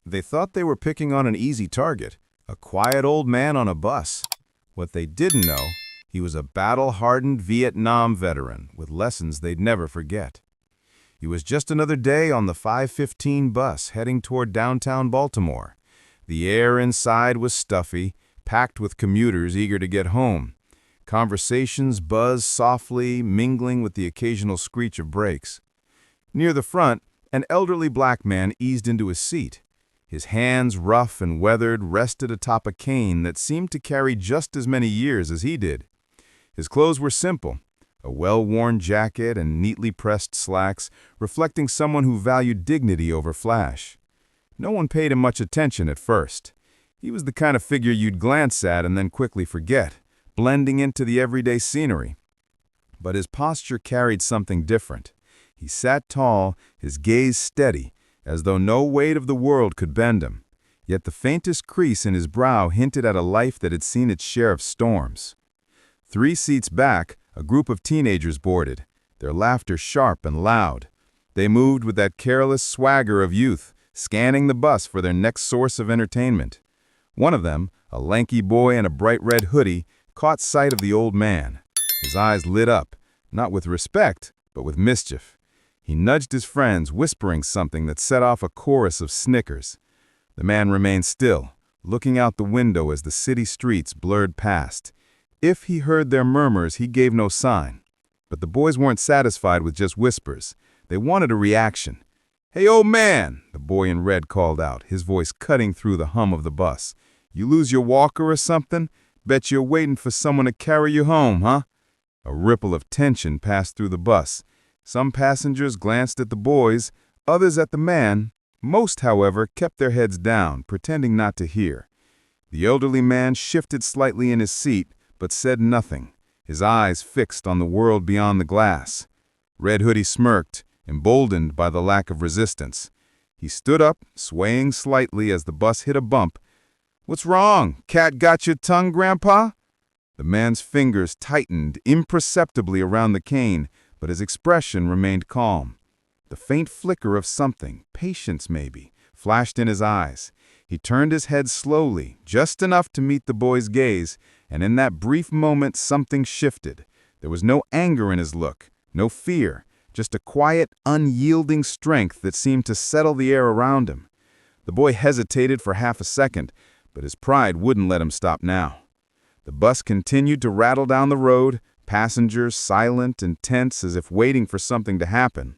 They thought they were picking on an easy target, a quiet old man on a bus. What they didn't know, he was a battle-hardened Vietnam veteran with lessons they'd never forget. He was just another day on the 5:15 bus heading toward downtown Baltimore. The air inside was stuffy, packed with commuters eager to get home. Conversations buzzed softly, mingling with the occasional screech of brakes. Near the front, an elderly black man eased into his seat. His hands, rough and weathered, rested atop a cane that seemed to carry just as many years as he did. His clothes were simple, a well-worn jacket and neatly pressed slacks, reflecting someone who valued dignity over flash. No one paid him much attention at first. He was the kind of figure you'd glance at and then quickly forget, blending into the everyday scenery. But his posture carried something different. He sat tall, his gaze steady, as though no weight of the world could bend him. Yet the faintest crease in his brow hinted at a life that had seen its share of storms. 3 seats back, a group of teenagers boarded, their laughter sharp and loud. They moved with that careless swagger of youth, scanning the bus for their next source of entertainment. One of them, a lanky boy in a bright red hoodie, caught sight of the old man. His eyes lit up, not with respect, but with mischief. He nudged his friends, whispering something that set off a chorus of snickers. The man remained still, looking out the window as the city streets blurred past. If he heard their murmurs, he gave no sign. But the boys weren't satisfied with just whispers. They wanted a reaction. "Hey, old man," the boy in red called out, his voice cutting through the hum of the bus. "You lose your walker or something? Bet you're waiting for someone to carry you home, huh?" A ripple of tension passed through the bus. Some passengers glanced at the boys, others at the man. Most, however, kept their heads down, pretending not to hear. The elderly man shifted slightly in his seat, but said nothing, his eyes fixed on the world beyond the glass. Red Hoodie smirked, emboldened by the lack of resistance. He stood up, swaying slightly as the bus hit a bump. "What's wrong? Cat got your tongue, Grandpa?" The man's fingers tightened imperceptibly around the cane, but his expression remained calm. The faint flicker of something, patience maybe, flashed in his eyes. He turned his head slowly, just enough to meet the boy's gaze, and in that brief moment something shifted. There was no anger in his look, no fear, just a quiet, unyielding strength that seemed to settle the air around him. The boy hesitated for half a second, but his pride wouldn't let him stop now. The bus continued to rattle down the road, passengers silent and tense as if waiting for something to happen.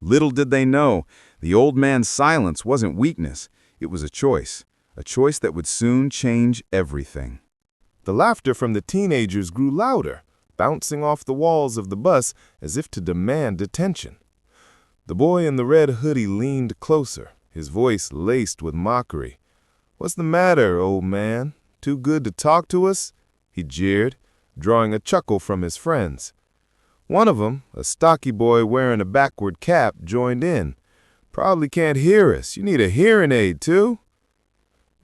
Little did they know, the old man's silence wasn't weakness, it was a choice that would soon change everything. The laughter from the teenagers grew louder, bouncing off the walls of the bus as if to demand attention. The boy in the red hoodie leaned closer, his voice laced with mockery. "What's the matter, old man? Too good to talk to us?" he jeered, drawing a chuckle from his friends. One of them, a stocky boy wearing a backward cap, joined in. "Probably can't hear us. You need a hearing aid, too."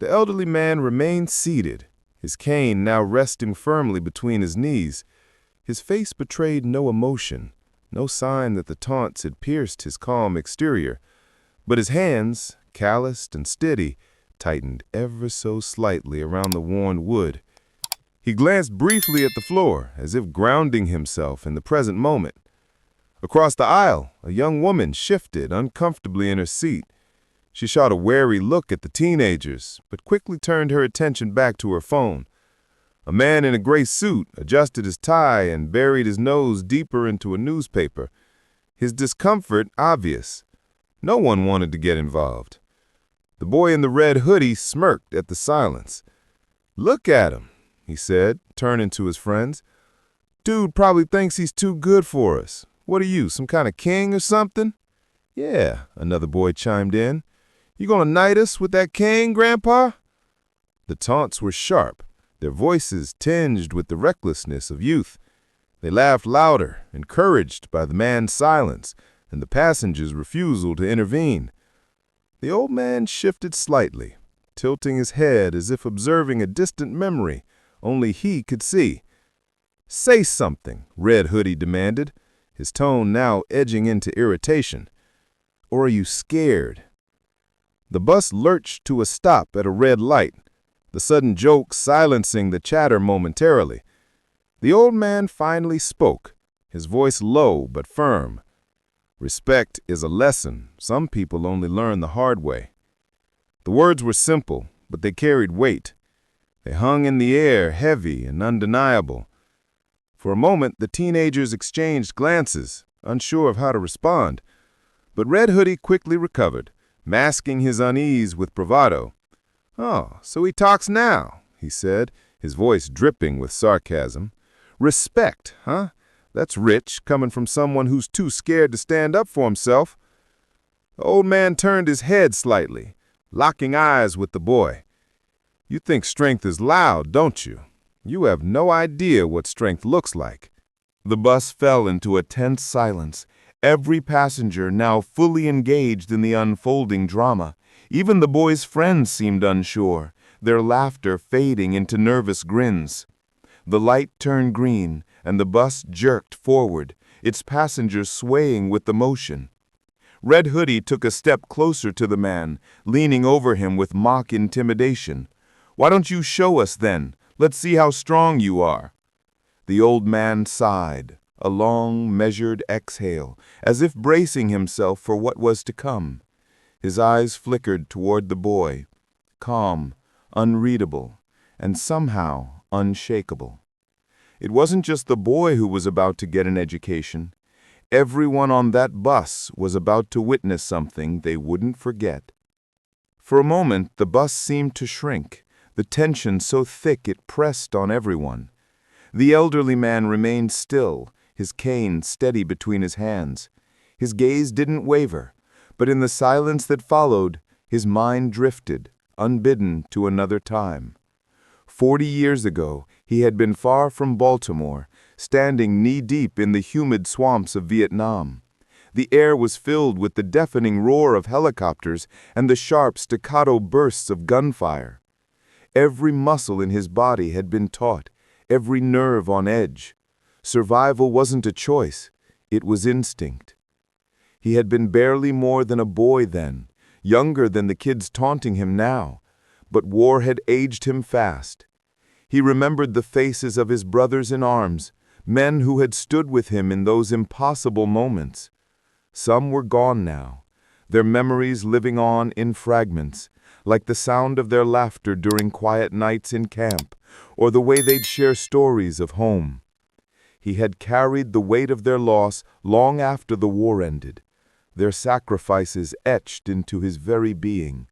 The elderly man remained seated, his cane now resting firmly between his knees. His face betrayed no emotion, no sign that the taunts had pierced his calm exterior. But his hands, calloused and steady, tightened ever so slightly around the worn wood. He glanced briefly at the floor, as if grounding himself in the present moment. Across the aisle, a young woman shifted uncomfortably in her seat. She shot a wary look at the teenagers, but quickly turned her attention back to her phone. A man in a gray suit adjusted his tie and buried his nose deeper into a newspaper, his discomfort obvious. No one wanted to get involved. The boy in the red hoodie smirked at the silence. "Look at him," he said, turning to his friends. "Dude probably thinks he's too good for us. What are you, some kind of king or something?" "Yeah," another boy chimed in. "You gonna knight us with that cane, Grandpa?" The taunts were sharp, their voices tinged with the recklessness of youth. They laughed louder, encouraged by the man's silence and the passengers' refusal to intervene. The old man shifted slightly, tilting his head as if observing a distant memory only he could see. "Say something," Red Hoodie demanded, his tone now edging into irritation. "Or are you scared?" The bus lurched to a stop at a red light, the sudden joke silencing the chatter momentarily. The old man finally spoke, his voice low but firm. Respect is a lesson some people only learn the hard way. The words were simple, but they carried weight. They hung in the air, heavy and undeniable. For a moment, the teenagers exchanged glances, unsure of how to respond. But Red Hoodie quickly recovered, masking his unease with bravado. "Oh, so he talks now," he said, his voice dripping with sarcasm. "Respect, huh? That's rich, coming from someone who's too scared to stand up for himself." The old man turned his head slightly, locking eyes with the boy. "You think strength is loud, don't you? You have no idea what strength looks like." The bus fell into a tense silence, every passenger now fully engaged in the unfolding drama. Even the boy's friends seemed unsure, their laughter fading into nervous grins. The light turned green, and the bus jerked forward, its passengers swaying with the motion. Red Hoodie took a step closer to the man, leaning over him with mock intimidation. "Why don't you show us then? Let's see how strong you are." The old man sighed, a long, measured exhale, as if bracing himself for what was to come. His eyes flickered toward the boy, calm, unreadable, and somehow unshakable. It wasn't just the boy who was about to get an education. Everyone on that bus was about to witness something they wouldn't forget. For a moment, the bus seemed to shrink, the tension so thick it pressed on everyone. The elderly man remained still, his cane steady between his hands. His gaze didn't waver, but in the silence that followed, his mind drifted, unbidden, to another time. 40 years ago, he had been far from Baltimore, standing knee-deep in the humid swamps of Vietnam. The air was filled with the deafening roar of helicopters and the sharp staccato bursts of gunfire. Every muscle in his body had been taut, every nerve on edge. Survival wasn't a choice, it was instinct. He had been barely more than a boy then, younger than the kids taunting him now, but war had aged him fast. He remembered the faces of his brothers in arms, men who had stood with him in those impossible moments. Some were gone now, their memories living on in fragments, like the sound of their laughter during quiet nights in camp, or the way they'd share stories of home. He had carried the weight of their loss long after the war ended, their sacrifices etched into his very being.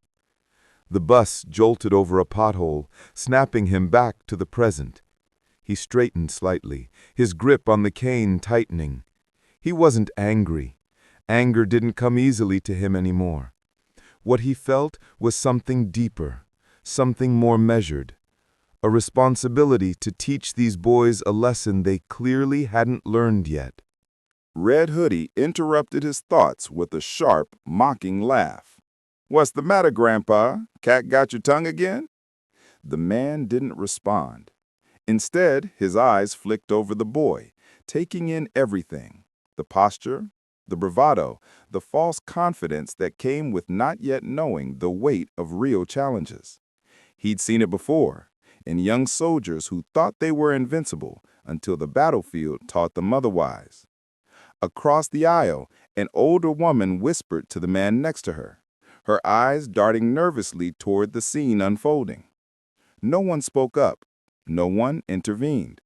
The bus jolted over a pothole, snapping him back to the present. He straightened slightly, his grip on the cane tightening. He wasn't angry. Anger didn't come easily to him anymore. What he felt was something deeper, something more measured. A responsibility to teach these boys a lesson they clearly hadn't learned yet. Red Hoodie interrupted his thoughts with a sharp, mocking laugh. "What's the matter, Grandpa? Cat got your tongue again?" The man didn't respond. Instead, his eyes flicked over the boy, taking in everything: the posture, the bravado, the false confidence that came with not yet knowing the weight of real challenges. He'd seen it before, in young soldiers who thought they were invincible until the battlefield taught them otherwise. Across the aisle, an older woman whispered to the man next to her, her eyes darting nervously toward the scene unfolding. No one spoke up. No one intervened.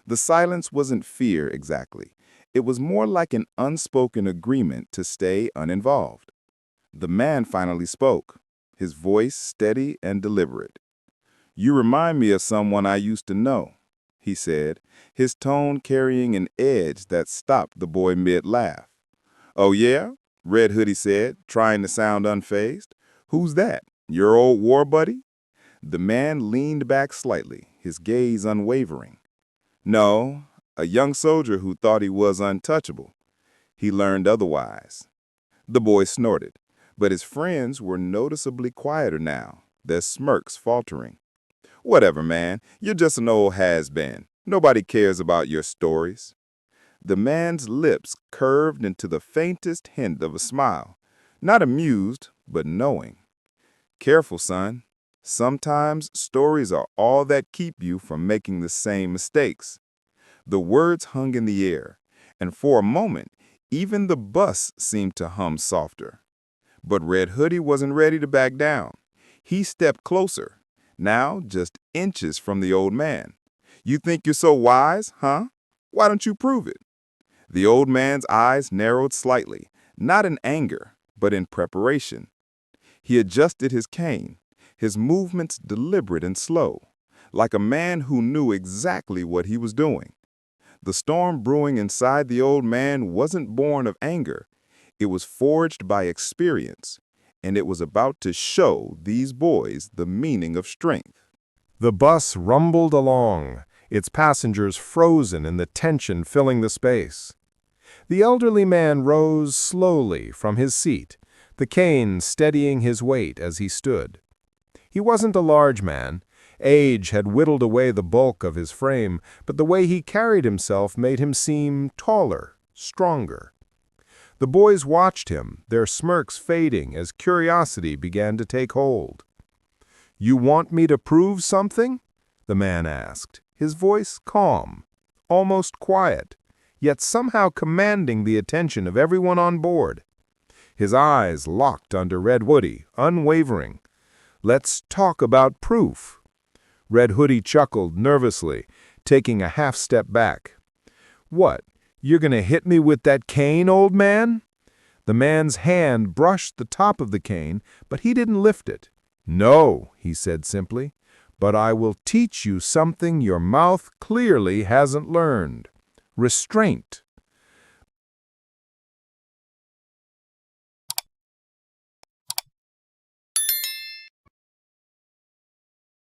The silence wasn't fear exactly. It was more like an unspoken agreement to stay uninvolved. The man finally spoke, his voice steady and deliberate. "You remind me of someone I used to know," he said, his tone carrying an edge that stopped the boy mid-laugh. "Oh yeah?" Red Hoodie said, trying to sound unfazed. "Who's that? Your old war buddy?" The man leaned back slightly, his gaze unwavering. "No, a young soldier who thought he was untouchable. He learned otherwise." The boy snorted, but his friends were noticeably quieter now, their smirks faltering. "Whatever, man. You're just an old has-been. Nobody cares about your stories." The man's lips curved into the faintest hint of a smile, not amused, but knowing. Careful, son. Sometimes stories are all that keep you from making the same mistakes. The words hung in the air, and for a moment, even the bus seemed to hum softer. But Red Hoodie wasn't ready to back down. He stepped closer, now just inches from the old man. You think you're so wise, huh? Why don't you prove it? The old man's eyes narrowed slightly, not in anger, but in preparation. He adjusted his cane, his movements deliberate and slow, like a man who knew exactly what he was doing. The storm brewing inside the old man wasn't born of anger. It was forged by experience, and it was about to show these boys the meaning of strength. The bus rumbled along, its passengers frozen and the tension filling the space. The elderly man rose slowly from his seat, the cane steadying his weight as he stood. He wasn't a large man. Age had whittled away the bulk of his frame, but the way he carried himself made him seem taller, stronger. The boys watched him, their smirks fading as curiosity began to take hold. "You want me to prove something?" the man asked, his voice calm, almost quiet, yet somehow commanding the attention of everyone on board. His eyes locked under Red Hoodie, unwavering. "Let's talk about proof." Red Hoodie chuckled nervously, taking a half-step back. "What, you're gonna hit me with that cane, old man?" The man's hand brushed the top of the cane, but he didn't lift it. "No," he said simply, "but I will teach you something your mouth clearly hasn't learned. Restraint."